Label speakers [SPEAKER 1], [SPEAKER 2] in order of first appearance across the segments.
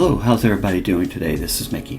[SPEAKER 1] Hello, how's everybody doing today? This is Mickey.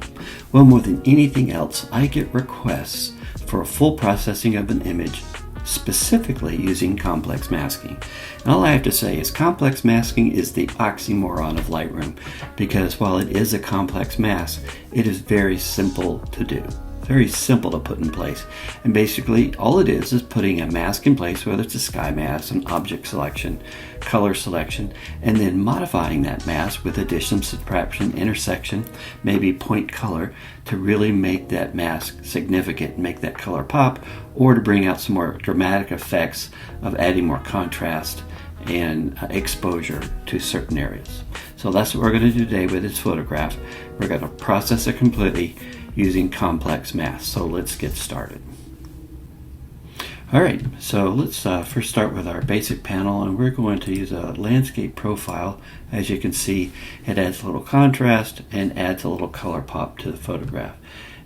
[SPEAKER 1] Well, more than anything else, I get requests for a full processing of an image, specifically using complex masking. And all I have to say is complex masking is the oxymoron of Lightroom, because while it is a complex mask, it is very simple to do. Very simple to put in place. And basically all it is putting a mask in place, whether it's a sky mask, an object selection, color selection, and then modifying that mask with addition, subtraction, intersection, maybe point color to really make that mask significant, make that color pop, or to bring out some more dramatic effects of adding more contrast and exposure to certain areas. So that's what we're going to do today with this photograph. We're going to process it completely using complex masks. So let's get started. Alright, so let's first start with our basic panel, and we're going to use a landscape profile. As you can see, it adds a little contrast and adds a little color pop to the photograph.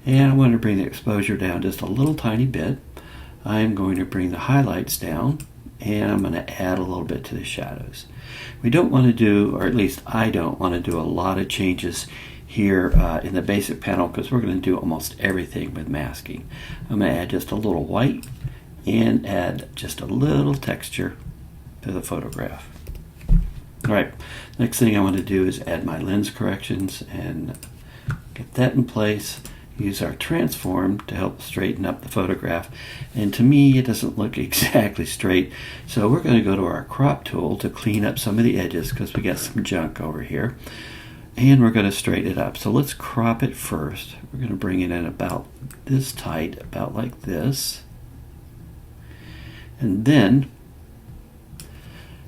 [SPEAKER 1] And I want to bring the exposure down just a little tiny bit. I'm going to bring the highlights down, and I'm going to add a little bit to the shadows. We don't want to do, or at least I don't want to do a lot of changes here in the basic panel, because we're going to do almost everything with masking. I'm going to add just a little white and add just a little texture to the photograph. Alright, next thing I want to do is add my lens corrections and get that in place. Use our transform to help straighten up the photograph, and to me it doesn't look exactly straight, so we're going to go to our crop tool to clean up some of the edges because we got some junk over here, and we're going to straighten it up. So let's crop it first. We're going to bring it in about this tight, about like this, and then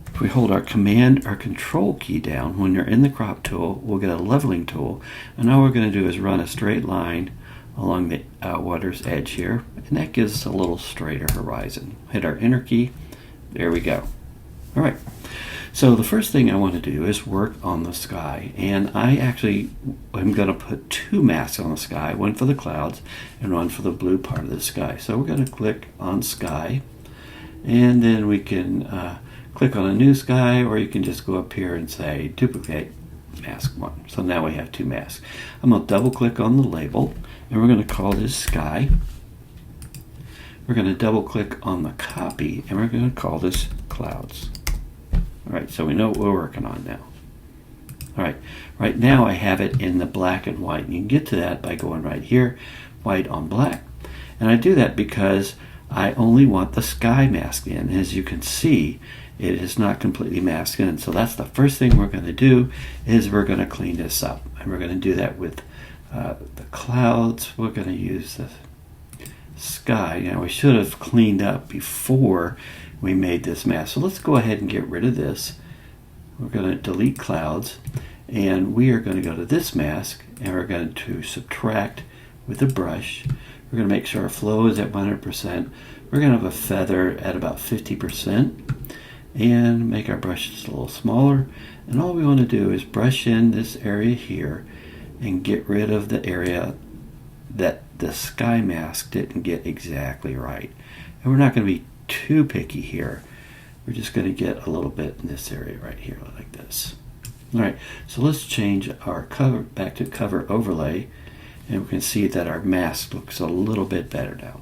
[SPEAKER 1] if we hold our command or control key down when you're in the crop tool, we'll get a leveling tool, and all we're going to do is run a straight line along the water's edge here, and that gives us a little straighter horizon. Hit our enter key. There we go. Alright, so the first thing I want to do is work on the sky, and I actually am going to put two masks on the sky, one for the clouds and one for the blue part of the sky. So we're going to click on sky, and then we can click on a new sky, or you can just go up here and say duplicate mask one. So now we have two masks. I'm going to double click on the label, and we're going to call this sky. We're going to double click on the copy, and we're going to call this clouds. Alright, so we know what we're working on now. Alright, right now I have it in the black and white, and you can get to that by going right here, white on black. And I do that because I only want the sky masked in. As you can see, it is not completely masked in. So that's the first thing we're going to do, is we're going to clean this up. And we're going to do that with the clouds. We're going to use the sky. Now we should have cleaned up before we made this mask. So let's go ahead and get rid of this. We're going to delete clouds, and we are going to go to this mask, and we're going to subtract with a brush. We're going to make sure our flow is at 100%. We're going to have a feather at about 50%, and make our brush just a little smaller. And all we want to do is brush in this area here and get rid of the area that the sky mask didn't get exactly right. And we're not going to be too picky here. We're just going to get a little bit in this area right here like this. Alright, so let's change our cover back to cover overlay, and we can see that our mask looks a little bit better now.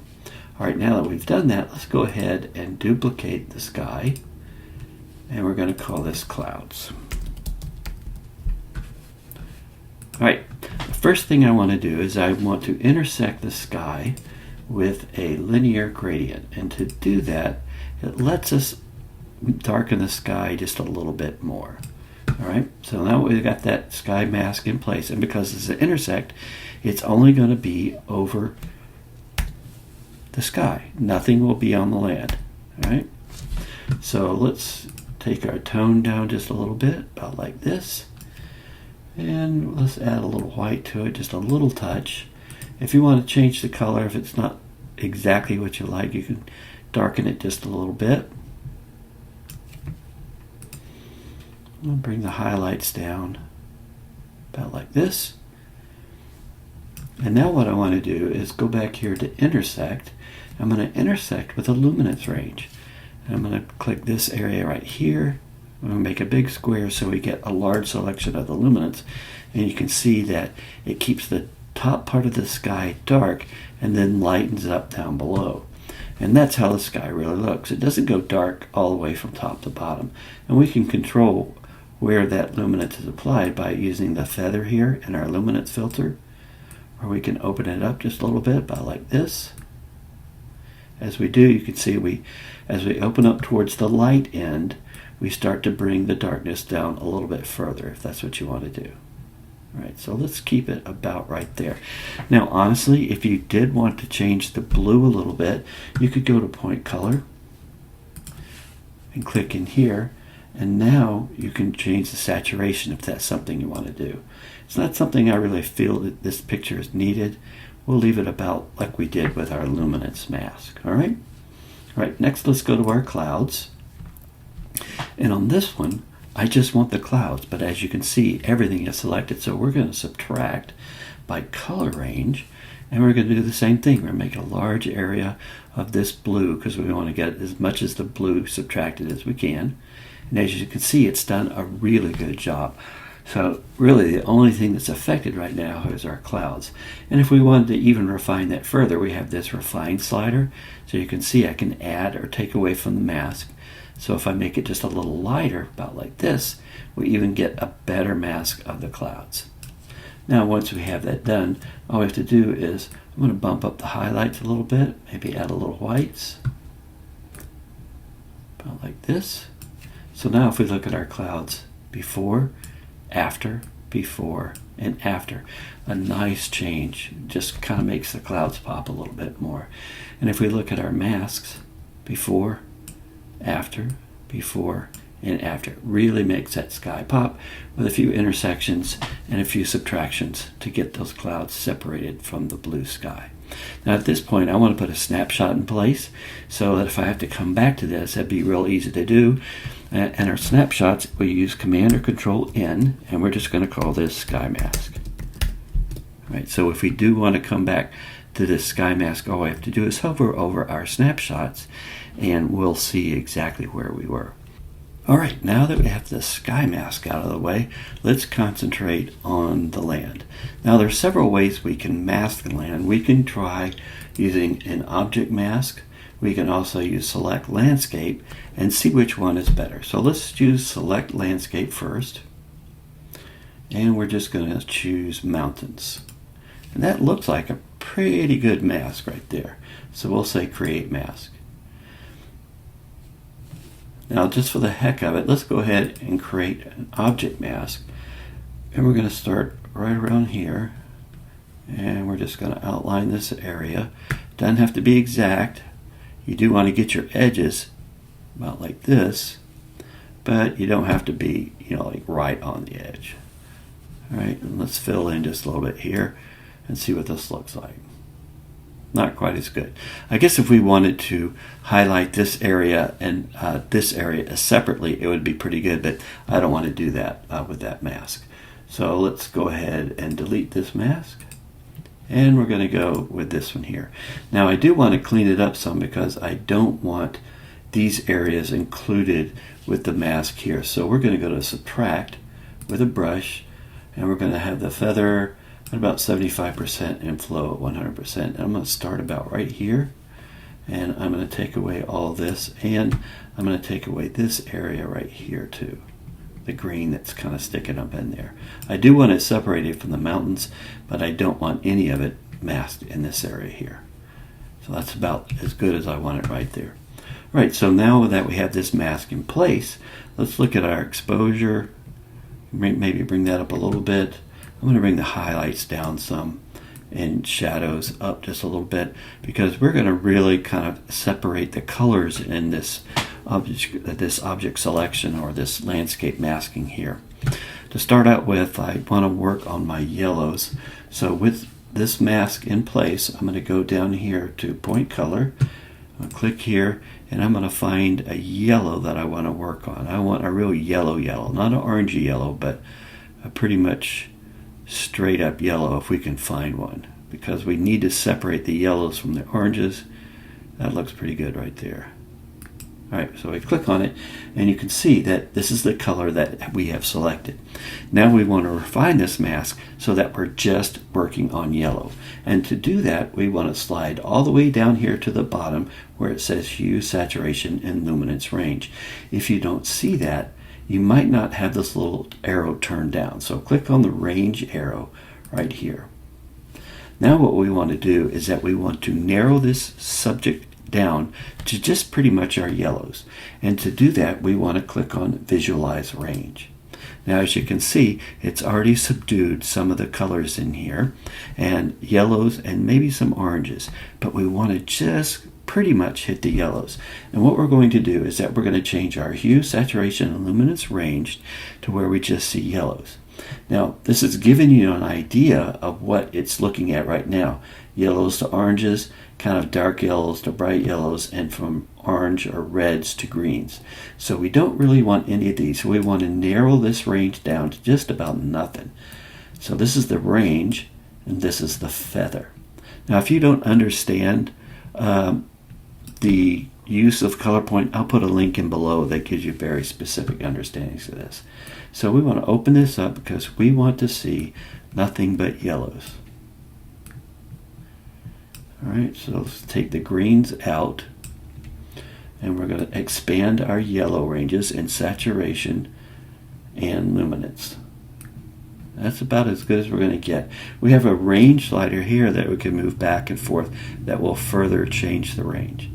[SPEAKER 1] Alright, now that we've done that, let's go ahead and duplicate the sky, and we're going to call this clouds. Alright, the first thing I want to do is I want to intersect the sky with a linear gradient, and to do that, it lets us darken the sky just a little bit more. Alright, so now we've got that sky mask in place, and because it's an intersect, it's only going to be over the sky. Nothing will be on the land. Alright, so let's take our tone down just a little bit, about like this, and let's add a little white to it, just a little touch. If you want to change the color, if it's not exactly what you like, you can darken it just a little bit. I'll bring the highlights down about like this. And now what I want to do is go back here to intersect. I'm going to intersect with a luminance range. And I'm going to click this area right here. I'm going to make a big square so we get a large selection of the luminance. and you can see that it keeps the top part of the sky dark and then lightens up down below. And that's how the sky really looks. It doesn't go dark all the way from top to bottom. And we can control where that luminance is applied by using the feather here in our luminance filter, or we can open it up just a little bit by like this. As we do, you can see as we open up towards the light end, we start to bring the darkness down a little bit further, if that's what you want to do. All right, so let's keep it about right there. Now, honestly, if you did want to change the blue a little bit, you could go to point color and click in here, and now you can change the saturation if that's something you want to do. It's not something I really feel that this picture is needed. We'll leave it about like we did with our luminance mask. All right? All right, next let's go to our clouds. And on this one, I just want the clouds, but as you can see, everything is selected. So we're going to subtract by color range, and we're going to do the same thing. We're going to make a large area of this blue because we want to get as much as the blue subtracted as we can. And as you can see, it's done a really good job. So really the only thing that's affected right now is our clouds. And if we wanted to even refine that further, we have this refine slider. So you can see I can add or take away from the mask. So if I make it just a little lighter, about like this, we even get a better mask of the clouds. Now once we have that done, all we have to do is, I'm going to bump up the highlights a little bit, maybe add a little whites, about like this. So now if we look at our clouds, before, after, before, and after, a nice change. Just kind of makes the clouds pop a little bit more. And if we look at our masks, before, after, before, and after, really makes that sky pop with a few intersections and a few subtractions to get those clouds separated from the blue sky. Now at this point I want to put a snapshot in place so that if I have to come back to this, that'd be real easy to do. And our snapshots, we use Command or Control N, and we're just going to call this sky mask. All right, so if we do want to come back to this sky mask, all we have to do is hover over our snapshots and we'll see exactly where we were. All right, now that we have the sky mask out of the way, let's concentrate on the land. Now there are several ways we can mask the land. We can try using an object mask. We can also use select landscape and see which one is better. So let's choose select landscape first. And we're just going to choose mountains. And that looks like a pretty good mask right there. So we'll say create mask. Now just for the heck of it, let's go ahead and create an object mask. And we're going to start right around here. And we're just going to outline this area. Doesn't have to be exact. You do want to get your edges about like this, but you don't have to be, like right on the edge. All right, and let's fill in just a little bit here and see what this looks like. Not quite as good. I guess if we wanted to highlight this area and this area separately, it would be pretty good, but I don't want to do that with that mask. So let's go ahead and delete this mask. And we're going to go with this one here. Now I do want to clean it up some because I don't want these areas included with the mask here. So we're going to go to subtract with a brush, and we're going to have the feather at about 75% and flow at 100%. And I'm going to start about right here, and I'm going to take away all this, and I'm going to take away this area right here too. The green that's kind of sticking up in there. I do want it separated from the mountains, but I don't want any of it masked in this area here. So that's about as good as I want it right there. All right, so now that we have this mask in place, let's look at our exposure. Maybe bring that up a little bit. I'm going to bring the highlights down some and shadows up just a little bit because we're going to really kind of separate the colors in this object selection or this landscape masking here. To start out with, I want to work on my yellows. So with this mask in place, I'm going to go down here to point color. I'll click here, and I'm going to find a yellow that I want to work on. I want a real yellow, not an orangey yellow, but a pretty much straight up yellow if we can find one, because we need to separate the yellows from the oranges. That looks pretty good right there. All right, so we click on it, and you can see that this is the color that we have selected. Now we want to refine this mask so that we're just working on yellow. And to do that, we want to slide all the way down here to the bottom where it says Hue, Saturation, and Luminance Range. If you don't see that, you might not have this little arrow turned down. So click on the Range arrow right here. Now what we want to do is that we want to narrow this subject down to just pretty much our yellows. And to do that, we want to click on Visualize Range. Now, as you can see, it's already subdued some of the colors in here, and yellows and maybe some oranges, but we want to just pretty much hit the yellows. And what we're going to do is that we're going to change our Hue, Saturation, and Luminance Range to where we just see yellows. Now, this is giving you an idea of what it's looking at right now. Yellows to oranges, kind of dark yellows to bright yellows, and from orange or reds to greens. So we don't really want any of these. We want to narrow this range down to just about nothing. So this is the range, and this is the feather. Now, if you don't understand the use of color point, I'll put a link in below that gives you very specific understandings of this. So we want to open this up because we want to see nothing but yellows. All right, so let's take the greens out, and we're going to expand our yellow ranges in saturation and luminance. That's about as good as we're going to get. We have a range slider here that we can move back and forth that will further change the range.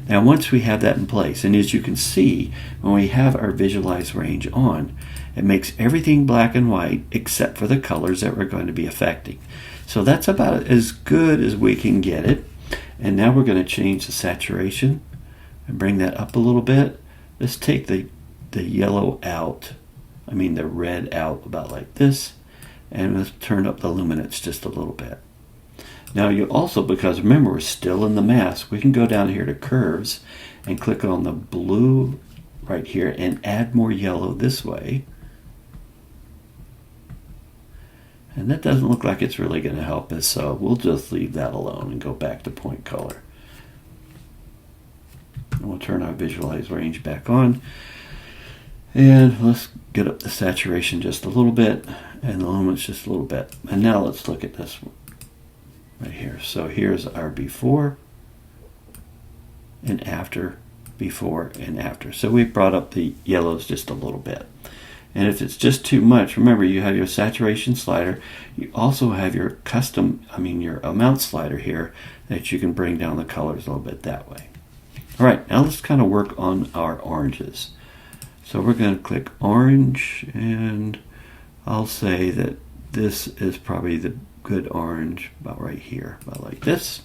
[SPEAKER 1] Now, once we have that in place, and as you can see, when we have our Visualize Range on, it makes everything black and white except for the colors that we're going to be affecting. So that's about as good as we can get it. And now we're going to change the saturation and bring that up a little bit. Let's take the yellow out, the red out about like this, and let's turn up the luminance just a little bit. Now you also, because remember we're still in the mask, we can go down here to Curves and click on the blue right here and add more yellow this way. And that doesn't look like it's really going to help us, so we'll just leave that alone and go back to point color. And we'll turn our Visualize Range back on. And let's get up the saturation just a little bit and the luminance just a little bit. And now let's look at this one right here. So here's our before and after, before and after. So we brought up the yellows just a little bit. And if it's just too much, remember you have your saturation slider. You also have your your amount slider here that you can bring down the colors a little bit that way. All right, now let's kind of work on our oranges. So we're going to click orange, and I'll say that this is probably the good orange about right here, about like this.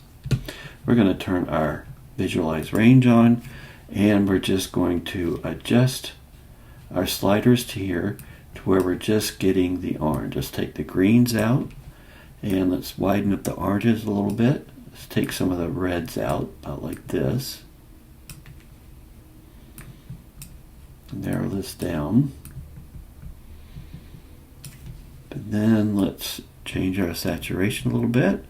[SPEAKER 1] We're going to turn our Visualize Range on, and we're just going to adjust our sliders to here to where we're just getting the orange. Let's take the greens out, and let's widen up the oranges a little bit. Let's take some of the reds out, about like this. Narrow this down. But then let's change our saturation a little bit.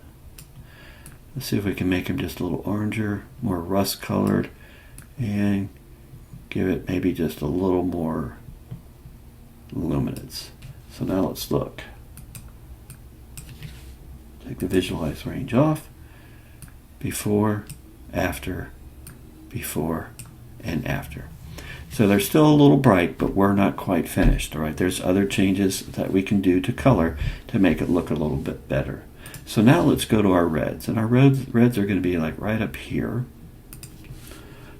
[SPEAKER 1] Let's see if we can make them just a little oranger, more rust colored, and give it maybe just a little more luminance. So now let's look. Take the Visualize Range off. Before, after, before, and after. So they're still a little bright, but we're not quite finished. All right, there's other changes that we can do to color to make it look a little bit better. So now let's go to our reds, and our reds are going to be like right up here.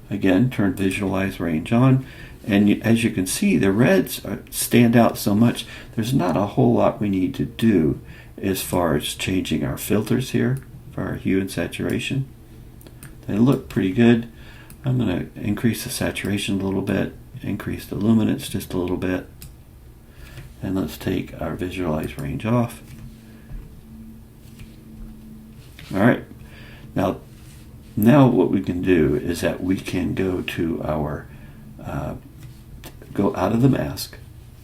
[SPEAKER 1] Again, turn Visualize Range on, and as you can see, the reds stand out so much. There's not a whole lot we need to do as far as changing our filters here for our hue and saturation. They look pretty good. I'm going to increase the saturation a little bit, increase the luminance just a little bit, and let's take our Visualize Range off. All right, now what we can do is that we can go to our, go out of the mask.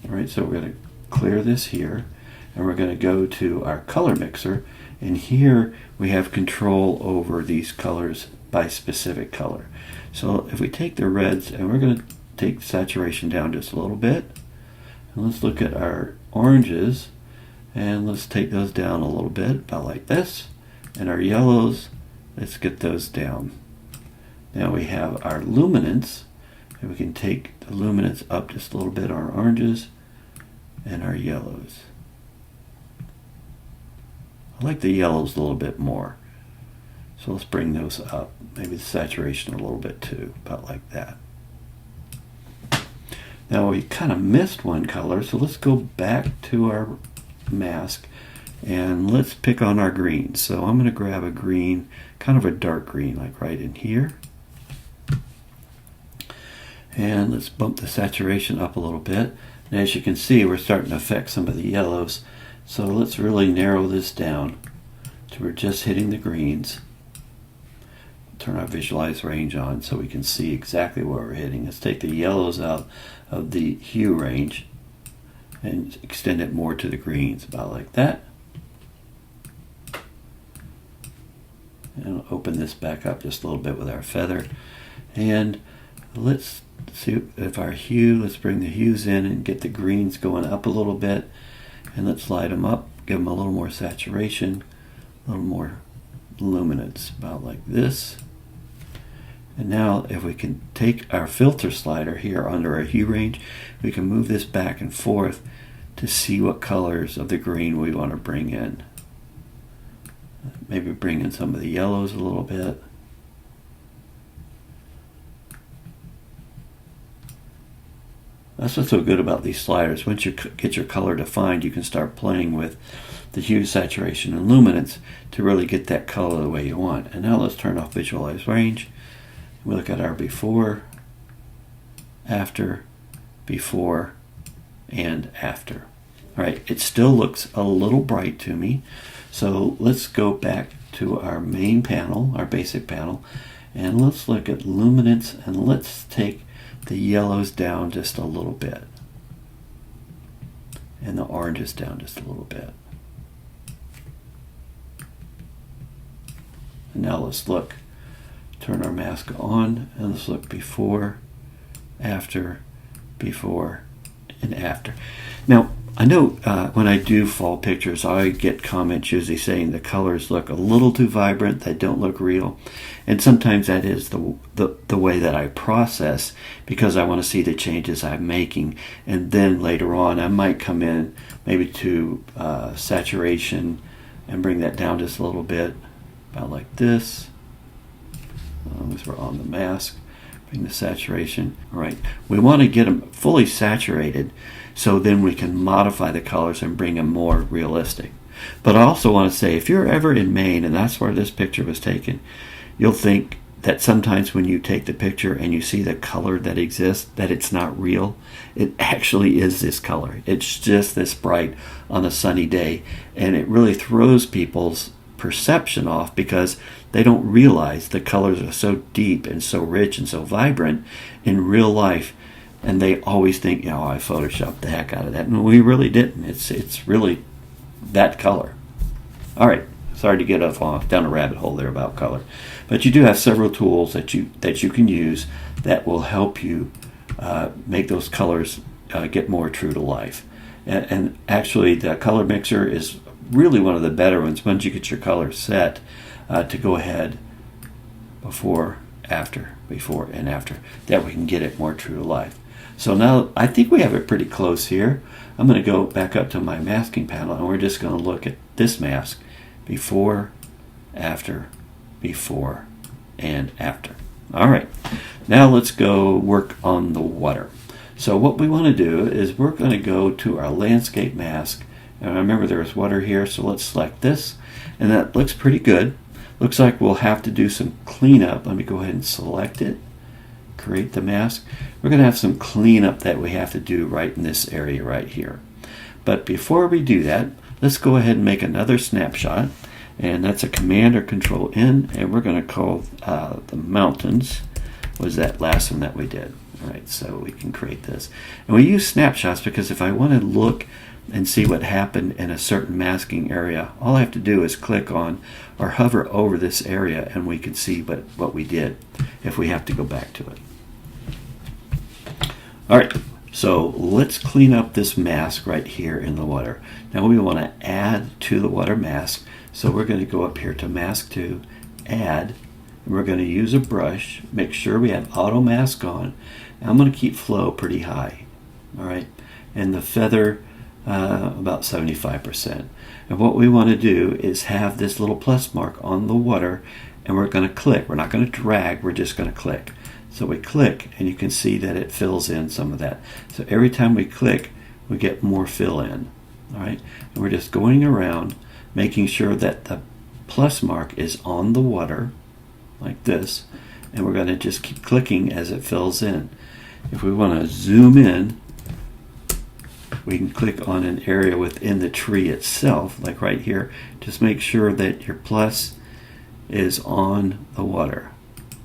[SPEAKER 1] All right, so we're going to clear this here, and we're going to go to our color mixer, and here we have control over these colors by specific color. So if we take the reds, and we're going to take saturation down just a little bit, and let's look at our oranges, and let's take those down a little bit, about like this. And our yellows, let's get those down. Now we have our luminance, and we can take the luminance up just a little bit, our oranges and our yellows. I like the yellows a little bit more. So let's bring those up. Maybe the saturation a little bit too, about like that. Now we kind of missed one color, so let's go back to our mask and let's pick on our greens. So I'm going to grab a green, kind of a dark green, like right in here. And let's bump the saturation up a little bit. And as you can see, we're starting to affect some of the yellows. So let's really narrow this down to we're just hitting the greens. Turn our visualize range on so we can see exactly where we're hitting. Let's take the yellows out of the hue range and extend it more to the greens, about like that. And I'll open this back up just a little bit with our feather. And let's see if our hue, let's bring the hues in and get the greens going up a little bit. And let's light them up, give them a little more saturation, a little more luminance, about like this. And now if we can take our filter slider here under our hue range, we can move this back and forth to see what colors of the green we want to bring in. Maybe bring in some of the yellows a little bit. That's what's so good about these sliders. Once you get your color defined, you can start playing with the hue, saturation, and luminance to really get that color the way you want. And now let's turn off visualize range. We look at our before, after, before, and after. All right, it still looks a little bright to me. So let's go back to our main panel, our basic panel, and let's look at luminance, and let's take the yellows down just a little bit and the oranges down just a little bit. And now let's look, turn our mask on, and let's look before, after, before, and after. Now I know when I do fall pictures, I get comments usually saying the colors look a little too vibrant, they don't look real. And sometimes that is the way that I process, because I want to see the changes I'm making. And then later on, I might come in maybe to saturation and bring that down just a little bit, about like this. As we're on the mask, bring the saturation. All right, we want to get them fully saturated, so then we can modify the colors and bring them more realistic. But I also want to say, if you're ever in Maine, and that's where this picture was taken, you'll think that sometimes when you take the picture and you see the color that exists, that it's not real. It actually is this color. It's just this bright on a sunny day, and it really throws people's perception off because they don't realize the colors are so deep and so rich and so vibrant in real life. And they always think, you know, I photoshopped the heck out of that. And we really didn't. It's really that color. All right. Sorry to get off down a rabbit hole there about color. But you do have several tools that you can use that will help you make those colors get more true to life. And actually, the color mixer is really one of the better ones once you get your color set to go ahead before, after, before, and after. That we can get it more true to life. So now I think we have it pretty close here. I'm going to go back up to my masking panel, and we're just going to look at this mask before, after, before, and after. All right, now let's go work on the water. So what we want to do is we're going to go to our landscape mask, and remember there's water here, so let's select this, and that looks pretty good. Looks like we'll have to do some cleanup. Let me go ahead and select it. Create the mask. We're going to have some cleanup that we have to do right in this area right here. But before we do that, let's go ahead and make another snapshot, and that's a Command or Control N, and we're going to call the mountains. Was that last one that we did? All right, so we can create this, and we use snapshots because if I want to look and see what happened in a certain masking area, all I have to do is click on or hover over this area and we can see what we did if we have to go back to it. Alright, so let's clean up this mask right here in the water. Now we want to add to the water mask, so we're going to go up here to Mask 2, Add, and we're going to use a brush, make sure we have automask on, and I'm going to keep flow pretty high, alright, and the feather about 75%. And what we want to do is have this little plus mark on the water, and we're going to click. We're not going to drag, we're just going to click. So we click, and you can see that it fills in some of that. So every time we click, we get more fill in. All right, and we're just going around making sure that the plus mark is on the water, like this, and we're going to just keep clicking as it fills in. If we want to zoom in, we can click on an area within the tree itself, like right here. Just make sure that your plus is on the water,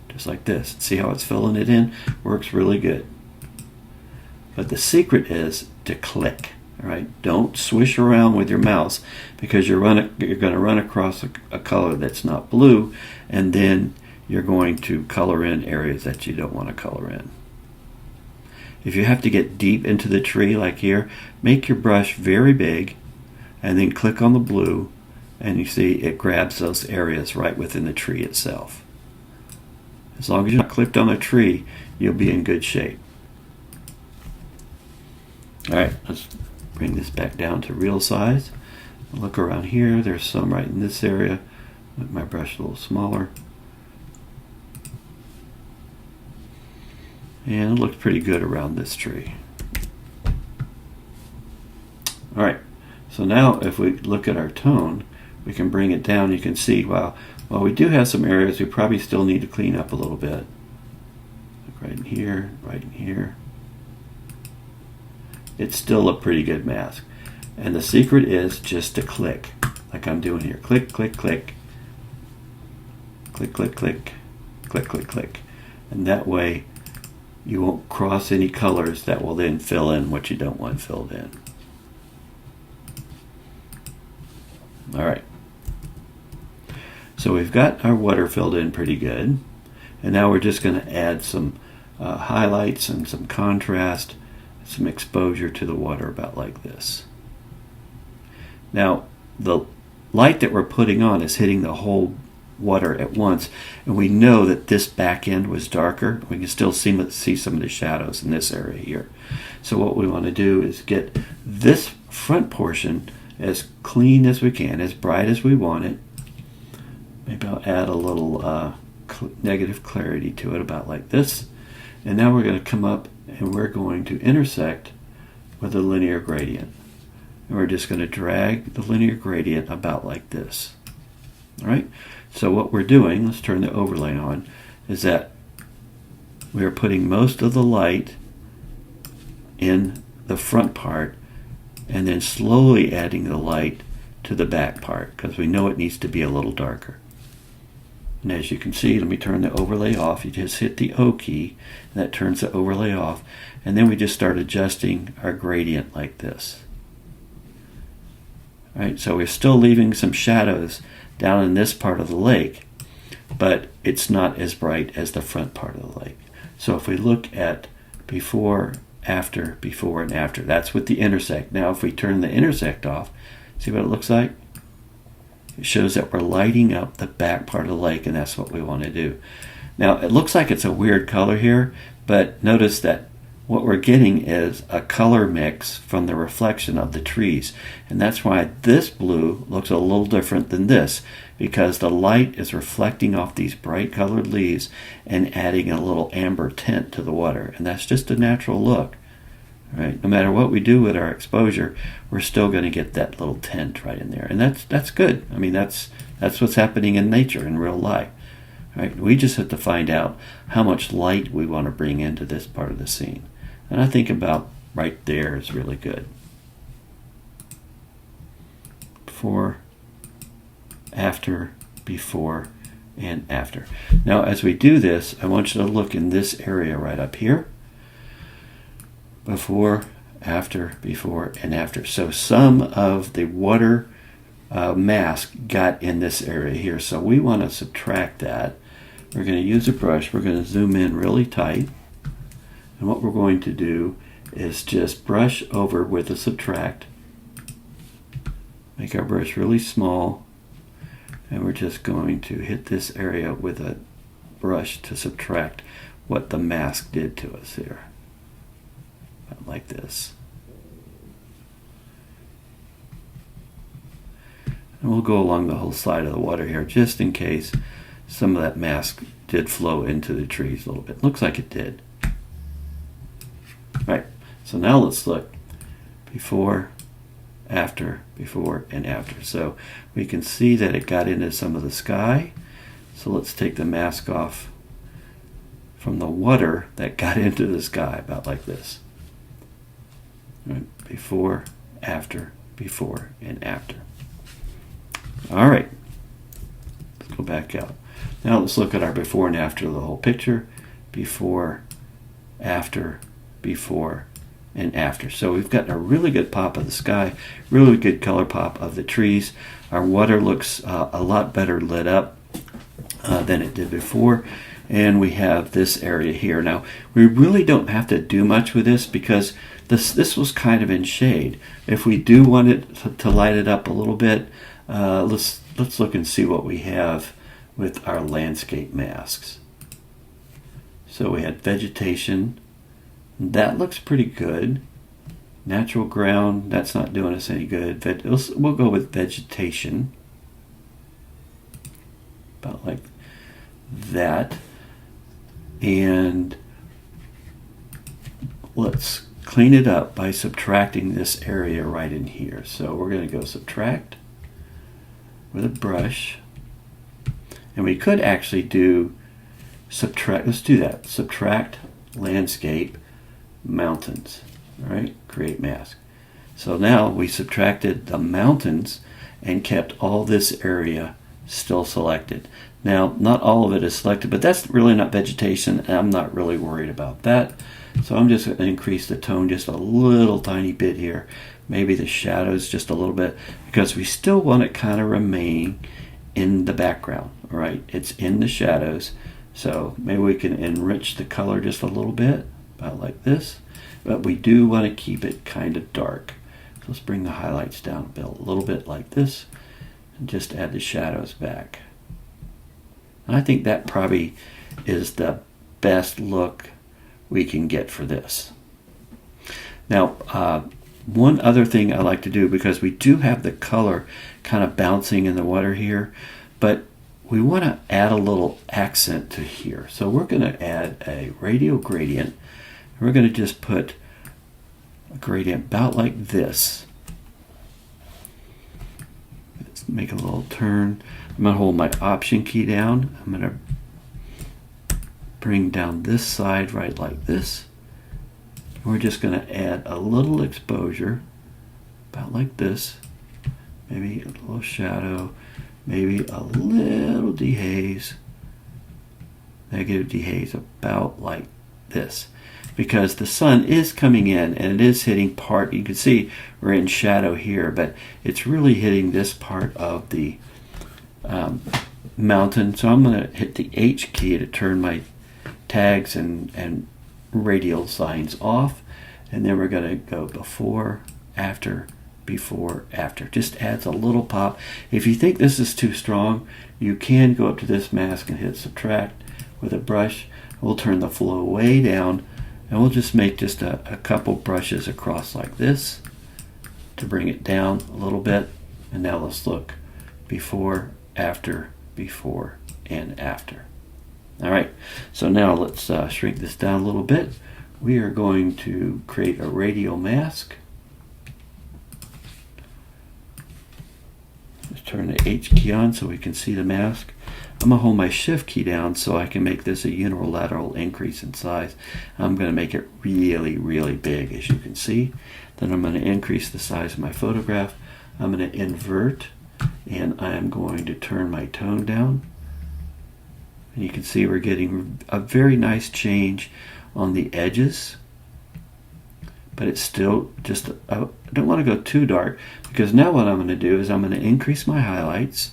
[SPEAKER 1] just like this. See how it's filling it in? Works really good. But the secret is to click. All right, don't swish around with your mouse, because you're going to run across a color that's not blue, and then you're going to color in areas that you don't want to color in. If you have to get deep into the tree like here, make your brush very big and then click on the blue, and you see it grabs those areas right within the tree itself. As long as you're not clicked on the tree, you'll be in good shape. Alright, let's bring this back down to real size. Look around here, there's some right in this area. Make my brush a little smaller. And it looks pretty good around this tree. Alright, so now if we look at our tone, we can bring it down. You can see, wow, while we do have some areas we probably still need to clean up a little bit. Like right in here, right in here. It's still a pretty good mask. And the secret is just to click, like I'm doing here. Click, click, click. Click, click, click. Click, click, click. And that way you won't cross any colors that will then fill in what you don't want filled in. Alright. So we've got our water filled in pretty good. And now we're just going to add some highlights and some contrast, some exposure to the water about like this. Now the light that we're putting on is hitting the whole water at once, and we know that this back end was darker. We can still see some of the shadows in this area here. So what we want to do is get this front portion as clean as we can, as bright as we want it. Maybe I'll add a little negative clarity to it about like this. And now we're going to come up and we're going to intersect with a linear gradient. And we're just going to drag the linear gradient about like this. Alright, so what we're doing, let's turn the overlay on, is that we are putting most of the light in the front part and then slowly adding the light to the back part, because we know it needs to be a little darker. And as you can see, let me turn the overlay off. You just hit the O key, and that turns the overlay off. And then we just start adjusting our gradient like this. All right, so we're still leaving some shadows down in this part of the lake, but it's not as bright as the front part of the lake. So if we look at before, after, before, and after, that's with the intersect. Now if we turn the intersect off, see what it looks like? It shows that we're lighting up the back part of the lake, and that's what we want to do. Now it looks like it's a weird color here, but notice that what we're getting is a color mix from the reflection of the trees, and that's why this blue looks a little different than this, because the light is reflecting off these bright colored leaves and adding a little amber tint to the water, and that's just a natural look. Right? No matter what we do with our exposure, we're still going to get that little tint right in there, and that's good. I mean, that's what's happening in nature in real life. Right? We just have to find out how much light we want to bring into this part of the scene. And I think about right there is really good. Before, after, before, and after. Now as we do this, I want you to look in this area right up here. Before, after, before, and after. So some of the water mask got in this area here. So we want to subtract that. We're going to use a brush. We're going to zoom in really tight. And what we're going to do is just brush over with a subtract. Make our brush really small. And we're just going to hit this area with a brush to subtract what the mask did to us here. Like this. And we'll go along the whole side of the water here just in case some of that mask did flow into the trees a little bit. Looks like it did. Right, so now let's look before, after, and after. So we can see that it got into some of the sky. So let's take the mask off from the water that got into the sky, about like this. Right, before, and after. All right, let's go back out. Now let's look at our before and after of the whole picture. Before, after, and after. So we've got a really good pop of the sky, really good color pop of the trees. Our water looks a lot better lit up than it did before. And we have this area here. Now, we really don't have to do much with this because this was kind of in shade. If we do want it to light it up a little bit, let's look and see what we have with our landscape masks. So we had vegetation. That looks pretty good. Natural ground, that's not doing us any good. We'll go with vegetation. About like that. And let's clean it up by subtracting this area right in here. So we're going to go subtract with a brush. And we could actually do subtract. Let's do that. Subtract landscape mountains. All right, create mask. So now we subtracted the mountains and kept all this area still selected. Now, not all of it is selected, but that's really not vegetation, and I'm not really worried about that. So I'm just going to increase the tone just a little tiny bit here. Maybe the shadows just a little bit, because we still want it kind of remain in the background. All right, it's in the shadows. So maybe we can enrich the color just a little bit, about like this. But we do want to keep it kind of dark. So let's bring the highlights down a little bit like this, and just add the shadows back. And I think that probably is the best look we can get for this. Now, one other thing I like to do, because we do have the color kind of bouncing in the water here, but we want to add a little accent to here. So we're going to add a radial gradient. We're going to just put a gradient about like this. Let's make a little turn. I'm going to hold my Option key down. I'm going to bring down this side right like this. We're just going to add a little exposure, about like this. Maybe a little shadow, maybe a little dehaze, negative dehaze, about like this. Because the sun is coming in and it is hitting part, you can see we're in shadow here, but it's really hitting this part of the mountain. So I'm going to hit the H key to turn my tags and radial signs off, and then we're going to go before, after. Just adds a little pop. If you think this is too strong, you can go up to this mask and hit subtract with a brush. We'll turn the flow way down, and we'll just make just a couple brushes across like this to bring it down a little bit. And now let's look before, and after. All right, so now let's shrink this down a little bit. We are going to create a radial mask. Let's turn the H key on so we can see the mask. I'm going to hold my Shift key down so I can make this a unilateral increase in size. I'm going to make it really, really big, as you can see. Then I'm going to increase the size of my photograph. I'm going to invert, and I'm going to turn my tone down. And you can see we're getting a very nice change on the edges. but it's still just, I don't want to go too dark, because now what I'm going to do is I'm going to increase my highlights.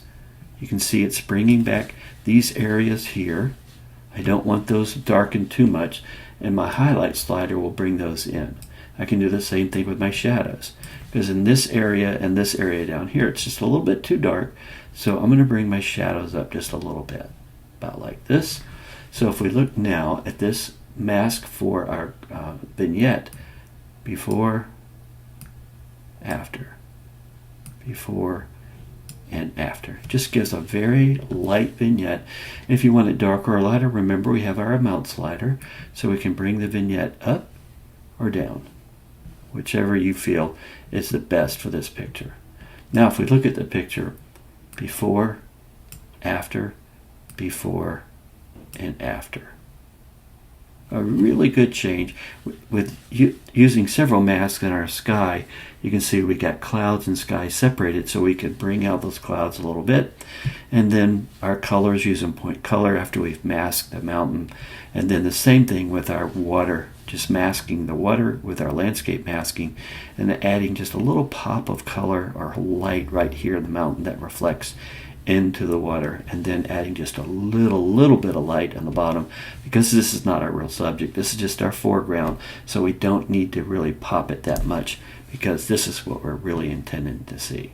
[SPEAKER 1] You can see it's bringing back these areas here. I don't want those darkened too much, and my highlight slider will bring those in. I can do the same thing with my shadows, because in this area and this area down here, it's just a little bit too dark, so I'm going to bring my shadows up just a little bit, about like this. So if we look now at this mask for our vignette, before, after, before, and after. Just gives a very light vignette. If you want it darker or lighter, remember we have our amount slider, so we can bring the vignette up or down, whichever you feel is the best for this picture. Now if we look at the picture before, after, before, and after. A really good change. With using several masks in our sky, you can see we got clouds and sky separated, so we could bring out those clouds a little bit. And then our colors, using point color after we've masked the mountain. And then the same thing with our water, just masking the water with our landscape masking, and then adding just a little pop of color or light right here in the mountain that reflects into the water, and then adding just a little bit of light on the bottom, because this is not our real subject. This is just our foreground, so we don't need to really pop it that much, because this is what we're really intending to see.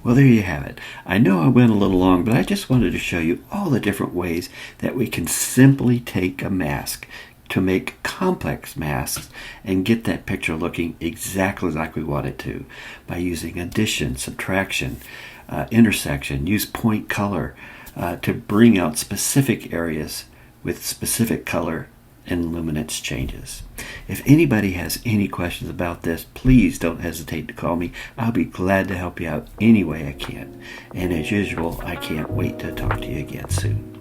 [SPEAKER 1] Well, there you have it. I know I went a little long, but I just wanted to show you all the different ways that we can simply take a mask to make complex masks and get that picture looking exactly like we want it to, by using addition, subtraction, intersection, use point color to bring out specific areas with specific color and luminance changes. If anybody has any questions about this, please don't hesitate to call me. I'll be glad to help you out any way I can. And as usual, I can't wait to talk to you again soon.